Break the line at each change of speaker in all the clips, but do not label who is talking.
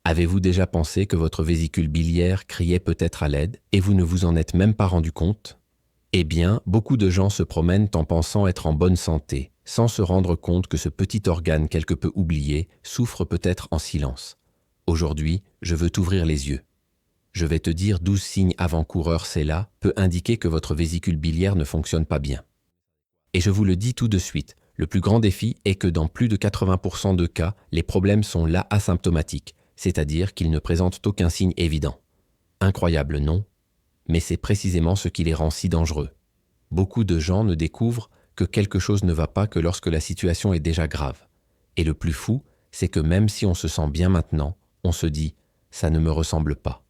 Avez-vous déjà pensé que votre vésicule biliaire criait peut-être à l'aide et vous ne vous en êtes même pas rendu compte? Eh bien, beaucoup de gens se promènent en pensant être en bonne santé, sans se rendre compte que ce petit organe quelque peu oublié souffre peut-être en silence. Aujourd'hui, je veux t'ouvrir les yeux. Je vais te dire 12 signes avant-coureurs, cela peut indiquer que votre vésicule biliaire ne fonctionne pas bien. Et je vous le dis tout de suite, le plus grand défi est que dans plus de 80% de cas, les problèmes sont là asymptomatiques, c'est-à-dire qu'ils ne présentent aucun signe évident. Incroyable, non? Mais c'est précisément ce qui les rend si dangereux. Beaucoup de gens ne découvrent que quelque chose ne va pas que lorsque la situation est déjà grave. Et le plus fou, c'est que même si on se sent bien maintenant, on se dit « ça ne me ressemble pas ».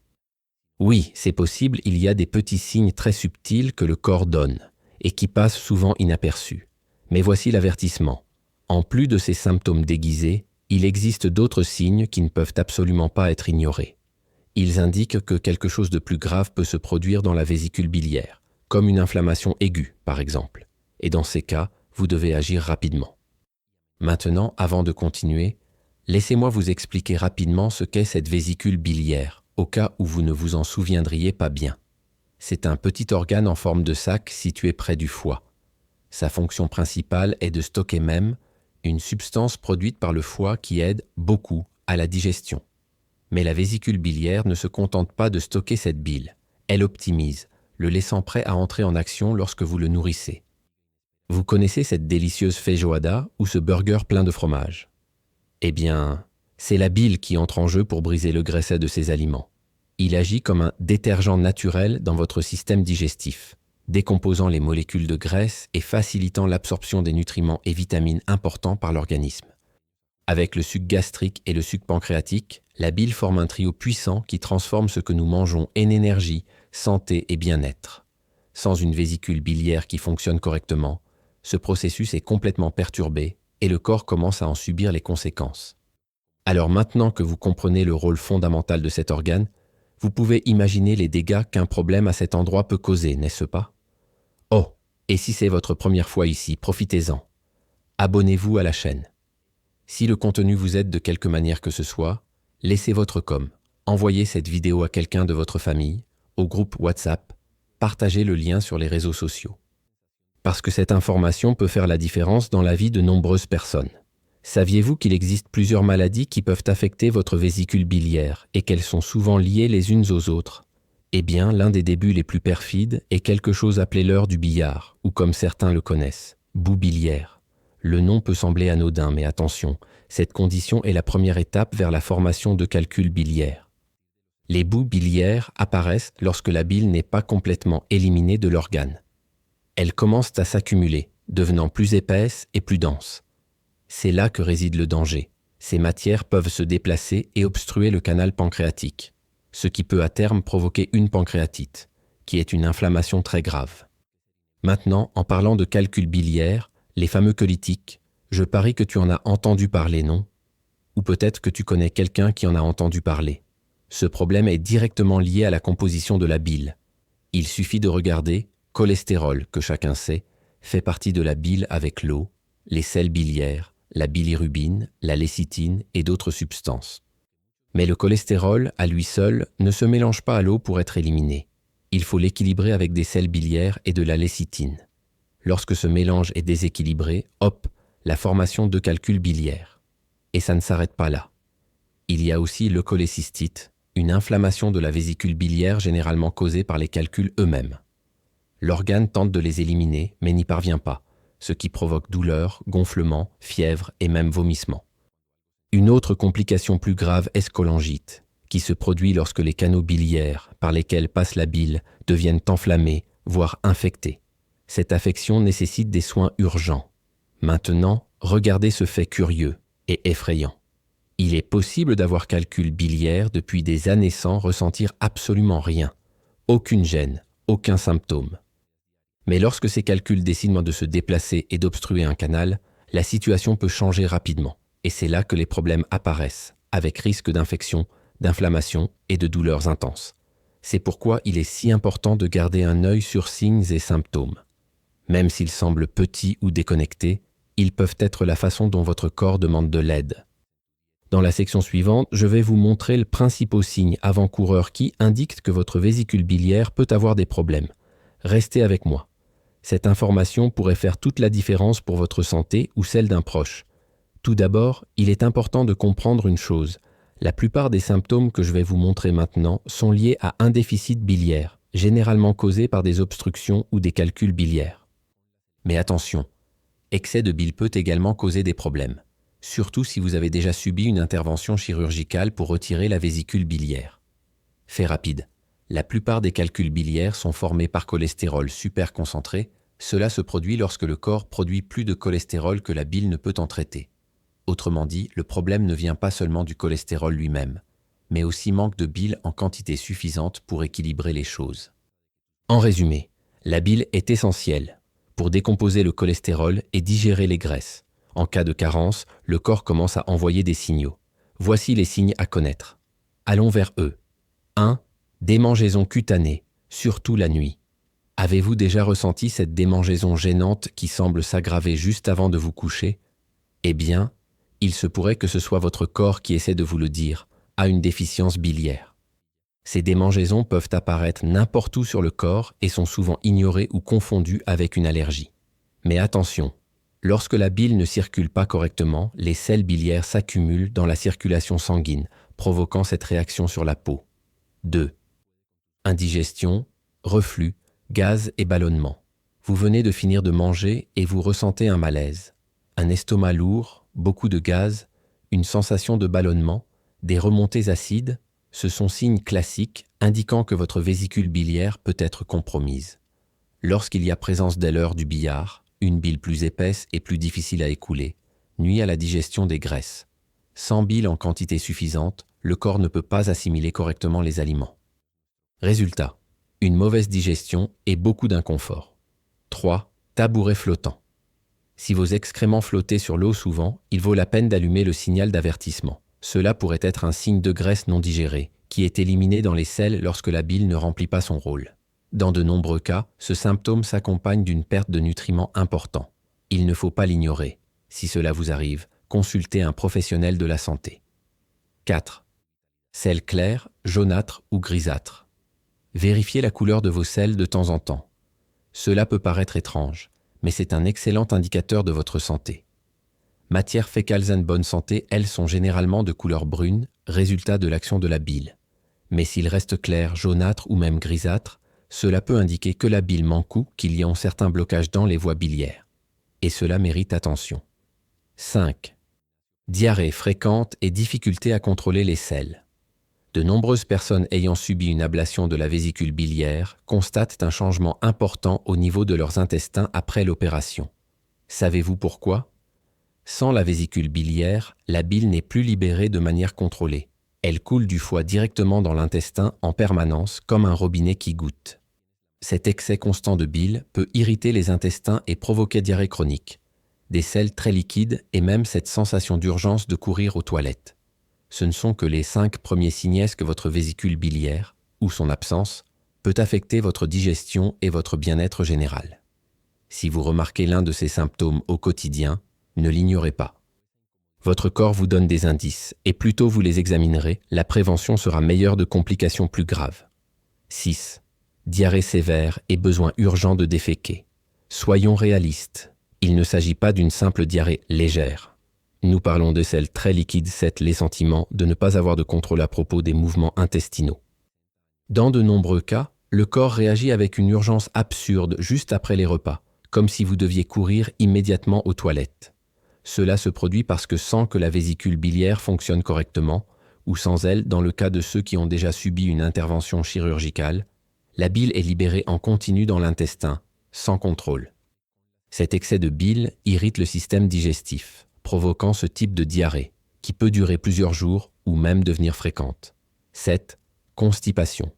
Oui, c'est possible, il y a des petits signes très subtils que le corps donne et qui passent souvent inaperçus. Mais voici l'avertissement. En plus de ces symptômes déguisés, il existe d'autres signes qui ne peuvent absolument pas être ignorés. Ils indiquent que quelque chose de plus grave peut se produire dans la vésicule biliaire, comme une inflammation aiguë, par exemple. Et dans ces cas, vous devez agir rapidement. Maintenant, avant de continuer, laissez-moi vous expliquer rapidement ce qu'est cette vésicule biliaire, au cas où vous ne vous en souviendriez pas bien. C'est un petit organe en forme de sac situé près du foie. Sa fonction principale est de stocker même une substance produite par le foie qui aide beaucoup à la digestion. Mais la vésicule biliaire ne se contente pas de stocker cette bile. Elle optimise, le laissant prêt à entrer en action lorsque vous le nourrissez. Vous connaissez cette délicieuse feijoada ou ce burger plein de fromage? Eh bien, c'est la bile qui entre en jeu pour briser le graisset de ces aliments. Il agit comme un détergent naturel dans votre système digestif, décomposant les molécules de graisse et facilitant l'absorption des nutriments et vitamines importants par l'organisme. Avec le suc gastrique et le suc pancréatique, la bile forme un trio puissant qui transforme ce que nous mangeons en énergie, santé et bien-être. Sans une vésicule biliaire qui fonctionne correctement, ce processus est complètement perturbé et le corps commence à en subir les conséquences. Alors maintenant que vous comprenez le rôle fondamental de cet organe, vous pouvez imaginer les dégâts qu'un problème à cet endroit peut causer, n'est-ce pas? Oh, et si c'est votre première fois ici, profitez-en. Abonnez-vous à la chaîne. Si le contenu vous aide de quelque manière que ce soit, laissez votre com, envoyez cette vidéo à quelqu'un de votre famille, au groupe WhatsApp, partagez le lien sur les réseaux sociaux. Parce que cette information peut faire la différence dans la vie de nombreuses personnes. Saviez-vous qu'il existe plusieurs maladies qui peuvent affecter votre vésicule biliaire et qu'elles sont souvent liées les unes aux autres? Eh bien, l'un des débuts les plus perfides est quelque chose appelé l'heure du billard, ou comme certains le connaissent, boue biliaire. Le nom peut sembler anodin, mais attention, cette condition est la première étape vers la formation de calculs biliaires. Les boues biliaires apparaissent lorsque la bile n'est pas complètement éliminée de l'organe. Elles commencent à s'accumuler, devenant plus épaisses et plus denses. C'est là que réside le danger. Ces matières peuvent se déplacer et obstruer le canal pancréatique, ce qui peut à terme provoquer une pancréatite, qui est une inflammation très grave. Maintenant, en parlant de calculs biliaires, les fameux cholitiques, je parie que tu en as entendu parler, non? Ou peut-être que tu connais quelqu'un qui en a entendu parler. Ce problème est directement lié à la composition de la bile. Il suffit de regarder, cholestérol, que chacun sait, fait partie de la bile avec l'eau, les sels biliaires, la bilirubine, la lécithine et d'autres substances. Mais le cholestérol, à lui seul, ne se mélange pas à l'eau pour être éliminé. Il faut l'équilibrer avec des sels biliaires et de la lécithine. Lorsque ce mélange est déséquilibré, hop, la formation de calculs biliaires. Et ça ne s'arrête pas là. Il y a aussi le cholécystite, une inflammation de la vésicule biliaire généralement causée par les calculs eux-mêmes. L'organe tente de les éliminer, mais n'y parvient pas, ce qui provoque douleur, gonflement, fièvre et même vomissement. Une autre complication plus grave est scholangite, qui se produit lorsque les canaux biliaires par lesquels passe la bile deviennent enflammés, voire infectés. Cette affection nécessite des soins urgents. Maintenant, regardez ce fait curieux et effrayant. Il est possible d'avoir calcul biliaire depuis des années sans ressentir absolument rien, aucune gêne, aucun symptôme. Mais lorsque ces calculs décident de se déplacer et d'obstruer un canal, la situation peut changer rapidement. Et c'est là que les problèmes apparaissent, avec risque d'infection, d'inflammation et de douleurs intenses. C'est pourquoi il est si important de garder un œil sur signes et symptômes. Même s'ils semblent petits ou déconnectés, ils peuvent être la façon dont votre corps demande de l'aide. Dans la section suivante, je vais vous montrer les principaux signes avant-coureurs qui indiquent que votre vésicule biliaire peut avoir des problèmes. Restez avec moi. Cette information pourrait faire toute la différence pour votre santé ou celle d'un proche. Tout d'abord, il est important de comprendre une chose. La plupart des symptômes que je vais vous montrer maintenant sont liés à un déficit biliaire, généralement causé par des obstructions ou des calculs biliaires. Mais attention, excès de bile peut également causer des problèmes, surtout si vous avez déjà subi une intervention chirurgicale pour retirer la vésicule biliaire. Fait rapide, la plupart des calculs biliaires sont formés par cholestérol super concentré. Cela se produit lorsque le corps produit plus de cholestérol que la bile ne peut en traiter. Autrement dit, le problème ne vient pas seulement du cholestérol lui-même, mais aussi manque de bile en quantité suffisante pour équilibrer les choses. En résumé, la bile est essentielle pour décomposer le cholestérol et digérer les graisses. En cas de carence, le corps commence à envoyer des signaux. Voici les signes à connaître. Allons vers eux. 1. Démangeaison cutanée, surtout la nuit. Avez-vous déjà ressenti cette démangeaison gênante qui semble s'aggraver juste avant de vous coucher? Eh bien, il se pourrait que ce soit votre corps qui essaie de vous le dire, a une déficience biliaire. Ces démangeaisons peuvent apparaître n'importe où sur le corps et sont souvent ignorées ou confondues avec une allergie. Mais attention, lorsque la bile ne circule pas correctement, les sels biliaires s'accumulent dans la circulation sanguine, provoquant cette réaction sur la peau. 2. Indigestion, reflux, gaz et ballonnement. Vous venez de finir de manger et vous ressentez un malaise, un estomac lourd, beaucoup de gaz, une sensation de ballonnement, des remontées acides. Ce sont signes classiques indiquant que votre vésicule biliaire peut être compromise. Lorsqu'il y a présence d'alleurs du billard, une bile plus épaisse et plus difficile à écouler, nuit à la digestion des graisses. Sans bile en quantité suffisante, le corps ne peut pas assimiler correctement les aliments. Résultat, une mauvaise digestion et beaucoup d'inconfort. 3. Tabouret flottant. Si vos excréments flottaient sur l'eau souvent, il vaut la peine d'allumer le signal d'avertissement. Cela pourrait être un signe de graisse non digérée, qui est éliminée dans les selles lorsque la bile ne remplit pas son rôle. Dans de nombreux cas, ce symptôme s'accompagne d'une perte de nutriments important. Il ne faut pas l'ignorer. Si cela vous arrive, consultez un professionnel de la santé. 4. Selles claires, jaunâtres ou grisâtres. Vérifiez la couleur de vos selles de temps en temps. Cela peut paraître étrange, mais c'est un excellent indicateur de votre santé. Matières fécales en bonne santé, elles sont généralement de couleur brune, résultat de l'action de la bile. Mais s'ils restent clairs, jaunâtres ou même grisâtres, cela peut indiquer que la bile manque ou qu'il y a certains blocages dans les voies biliaires. Et cela mérite attention. 5. Diarrhée fréquente et difficulté à contrôler les selles. De nombreuses personnes ayant subi une ablation de la vésicule biliaire constatent un changement important au niveau de leurs intestins après l'opération. Savez-vous pourquoi? Sans la vésicule biliaire, la bile n'est plus libérée de manière contrôlée. Elle coule du foie directement dans l'intestin en permanence comme un robinet qui goutte. Cet excès constant de bile peut irriter les intestins et provoquer diarrhée chronique, des selles très liquides et même cette sensation d'urgence de courir aux toilettes. Ce ne sont que les 5 premiers signes que votre vésicule biliaire, ou son absence, peut affecter votre digestion et votre bien-être général. Si vous remarquez l'un de ces symptômes au quotidien, ne l'ignorez pas. Votre corps vous donne des indices, et plus tôt vous les examinerez, la prévention sera meilleure de complications plus graves. 6. Diarrhée sévère et besoin urgent de déféquer. Soyons réalistes, il ne s'agit pas d'une simple diarrhée légère. Nous parlons de celles très liquides, les sentiments de ne pas avoir de contrôle à propos des mouvements intestinaux. Dans de nombreux cas, le corps réagit avec une urgence absurde juste après les repas, comme si vous deviez courir immédiatement aux toilettes. Cela se produit parce que sans que la vésicule biliaire fonctionne correctement, ou sans elle dans le cas de ceux qui ont déjà subi une intervention chirurgicale, la bile est libérée en continu dans l'intestin, sans contrôle. Cet excès de bile irrite le système digestif, provoquant ce type de diarrhée, qui peut durer plusieurs jours ou même devenir fréquente. 7. Constipation.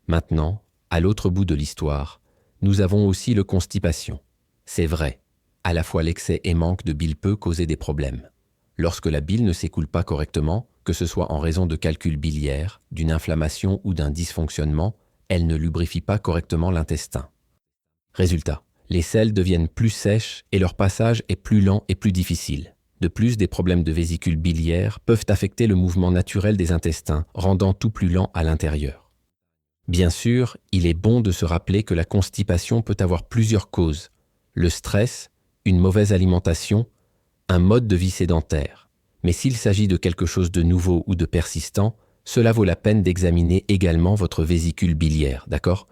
Maintenant, à l'autre bout de l'histoire, nous avons aussi le constipation. C'est vrai, à la fois l'excès et manque de bile peut causer des problèmes. Lorsque la bile ne s'écoule pas correctement, que ce soit en raison de calculs biliaires, d'une inflammation ou d'un dysfonctionnement, elle ne lubrifie pas correctement l'intestin. Résultat, les selles deviennent plus sèches et leur passage est plus lent et plus difficile. De plus, des problèmes de vésicule biliaire peuvent affecter le mouvement naturel des intestins, rendant tout plus lent à l'intérieur. Bien sûr, il est bon de se rappeler que la constipation peut avoir plusieurs causes. Le stress, une mauvaise alimentation, un mode de vie sédentaire. Mais s'il s'agit de quelque chose de nouveau ou de persistant, cela vaut la peine d'examiner également votre vésicule biliaire, d'accord ?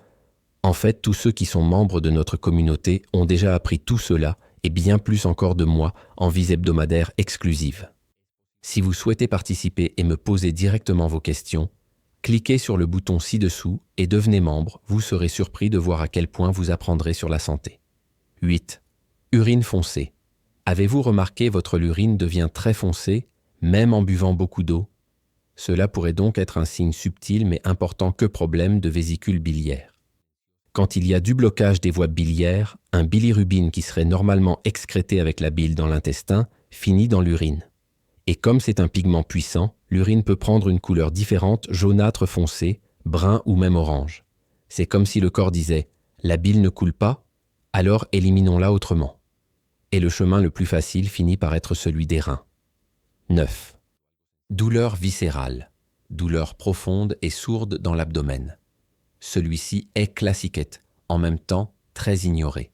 En fait, tous ceux qui sont membres de notre communauté ont déjà appris tout cela et bien plus encore de moi en vie hebdomadaire exclusive. Si vous souhaitez participer et me poser directement vos questions, cliquez sur le bouton ci-dessous et devenez membre, vous serez surpris de voir à quel point vous apprendrez sur la santé. 8. Urine foncée. Avez-vous remarqué votre urine devient très foncée, même en buvant beaucoup d'eau ? Cela pourrait donc être un signe subtil mais important que problème de vésicule biliaire. Quand il y a du blocage des voies biliaires, un bilirubine qui serait normalement excrété avec la bile dans l'intestin finit dans l'urine. Et comme c'est un pigment puissant, l'urine peut prendre une couleur différente, jaunâtre foncé, brun ou même orange. C'est comme si le corps disait « la bile ne coule pas, alors éliminons-la autrement ». Et le chemin le plus facile finit par être celui des reins. 9. Douleur viscérale. Douleur profonde et sourde dans l'abdomen. Celui-ci est classiquette, en même temps très ignoré.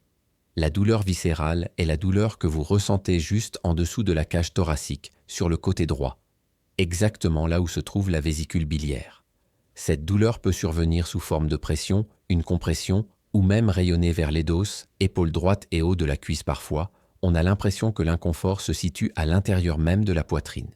La douleur viscérale est la douleur que vous ressentez juste en dessous de la cage thoracique, sur le côté droit, exactement là où se trouve la vésicule biliaire. Cette douleur peut survenir sous forme de pression, une compression, ou même rayonner vers les dos, épaules droite et haut de la cuisse parfois. On a l'impression que l'inconfort se situe à l'intérieur même de la poitrine.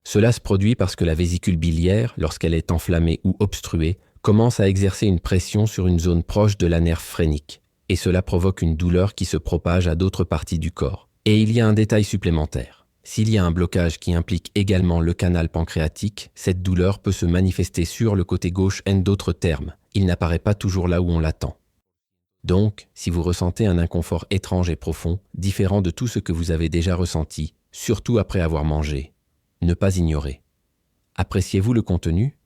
Cela se produit parce que la vésicule biliaire, lorsqu'elle est enflammée ou obstruée, commence à exercer une pression sur une zone proche de la nerf phrénique, et cela provoque une douleur qui se propage à d'autres parties du corps. Et il y a un détail supplémentaire. S'il y a un blocage qui implique également le canal pancréatique, cette douleur peut se manifester sur le côté gauche. En d'autres termes, il n'apparaît pas toujours là où on l'attend. Donc, si vous ressentez un inconfort étrange et profond, différent de tout ce que vous avez déjà ressenti, surtout après avoir mangé, ne pas ignorer. Appréciez-vous le contenu ?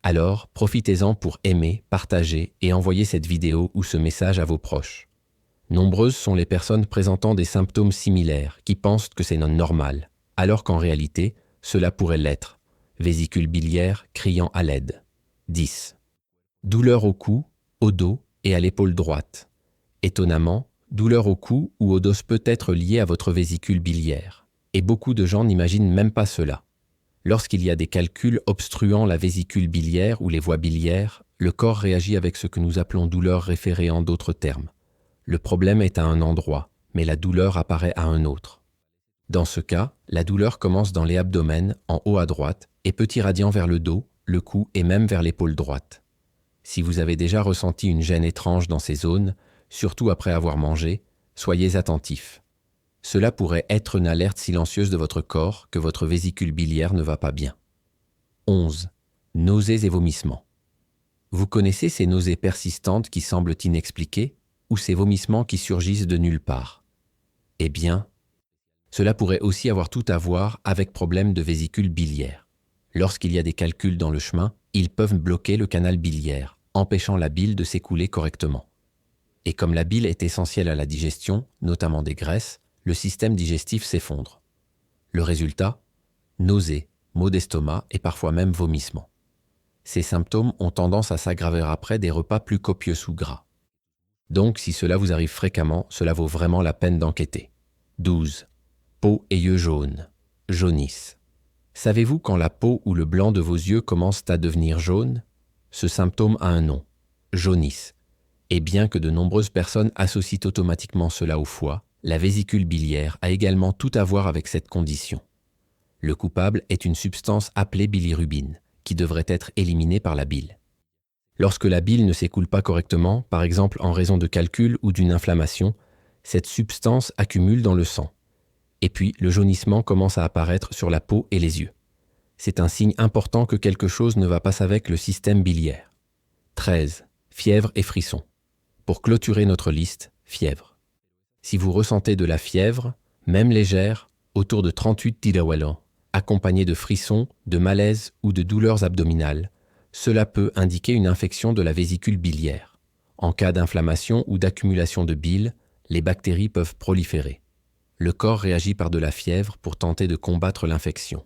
Alors, profitez-en pour aimer, partager et envoyer cette vidéo ou ce message à vos proches. Nombreuses sont les personnes présentant des symptômes similaires qui pensent que c'est non normal, alors qu'en réalité, cela pourrait l'être. Vésicule biliaire criant à l'aide. 10. Douleur au cou, au dos et à l'épaule droite. Étonnamment, douleur au cou ou au dos peut être liée à votre vésicule biliaire. Et beaucoup de gens n'imaginent même pas cela. Lorsqu'il y a des calculs obstruant la vésicule biliaire ou les voies biliaires, le corps réagit avec ce que nous appelons douleur référée en d'autres termes. Le problème est à un endroit, mais la douleur apparaît à un autre. Dans ce cas, la douleur commence dans les abdomens, en haut à droite, et peut irradier vers le dos, le cou et même vers l'épaule droite. Si vous avez déjà ressenti une gêne étrange dans ces zones, surtout après avoir mangé, soyez attentifs. Cela pourrait être une alerte silencieuse de votre corps que votre vésicule biliaire ne va pas bien. 11. Nausées et vomissements. Vous connaissez ces nausées persistantes qui semblent inexpliquées ou ces vomissements qui surgissent de nulle part? Eh bien, cela pourrait aussi avoir tout à voir avec problème de vésicule biliaire. Lorsqu'il y a des calculs dans le chemin, ils peuvent bloquer le canal biliaire, empêchant la bile de s'écouler correctement. Et comme la bile est essentielle à la digestion, notamment des graisses, le système digestif s'effondre. Le résultat ? Nausées, maux d'estomac et parfois même vomissements. Ces symptômes ont tendance à s'aggraver après des repas plus copieux sous gras. Donc, si cela vous arrive fréquemment, cela vaut vraiment la peine d'enquêter. 12. Peau et yeux jaunes. Jaunisse. Savez-vous quand la peau ou le blanc de vos yeux commencent à devenir jaune ? Ce symptôme a un nom. Jaunisse. Et bien que de nombreuses personnes associent automatiquement cela au foie, la vésicule biliaire a également tout à voir avec cette condition. Le coupable est une substance appelée bilirubine, qui devrait être éliminée par la bile. Lorsque la bile ne s'écoule pas correctement, par exemple en raison de calculs ou d'une inflammation, cette substance accumule dans le sang. Et puis, le jaunissement commence à apparaître sur la peau et les yeux. C'est un signe important que quelque chose ne va pas avec le système biliaire. 13. Fièvre et frissons. Pour clôturer notre liste, fièvre. Si vous ressentez de la fièvre, même légère, autour de 38 tilawala, accompagnée de frissons, de malaise ou de douleurs abdominales, cela peut indiquer une infection de la vésicule biliaire. En cas d'inflammation ou d'accumulation de bile, les bactéries peuvent proliférer. Le corps réagit par de la fièvre pour tenter de combattre l'infection.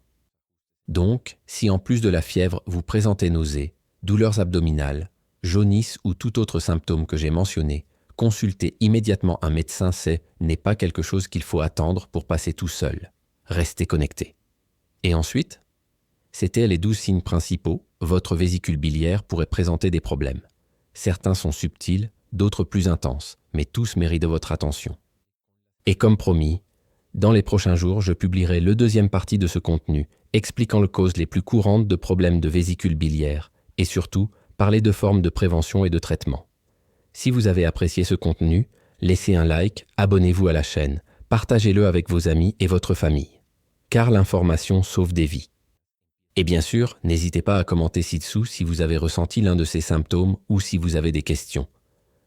Donc, si en plus de la fièvre vous présentez nausées, douleurs abdominales, jaunisse ou tout autre symptôme que j'ai mentionné, consulter immédiatement un médecin, n'est pas quelque chose qu'il faut attendre pour passer tout seul. Restez connecté. Et ensuite, c'était les 12 signes principaux. Votre vésicule biliaire pourrait présenter des problèmes. Certains sont subtils, d'autres plus intenses, mais tous méritent de votre attention. Et comme promis, dans les prochains jours, je publierai le deuxième partie de ce contenu, expliquant les causes les plus courantes de problèmes de vésicule biliaire, et surtout, parler de formes de prévention et de traitement. Si vous avez apprécié ce contenu, laissez un like, abonnez-vous à la chaîne, partagez-le avec vos amis et votre famille. Car l'information sauve des vies. Et bien sûr, n'hésitez pas à commenter ci-dessous si vous avez ressenti l'un de ces symptômes ou si vous avez des questions.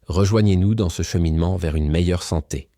Rejoignez-nous dans ce cheminement vers une meilleure santé.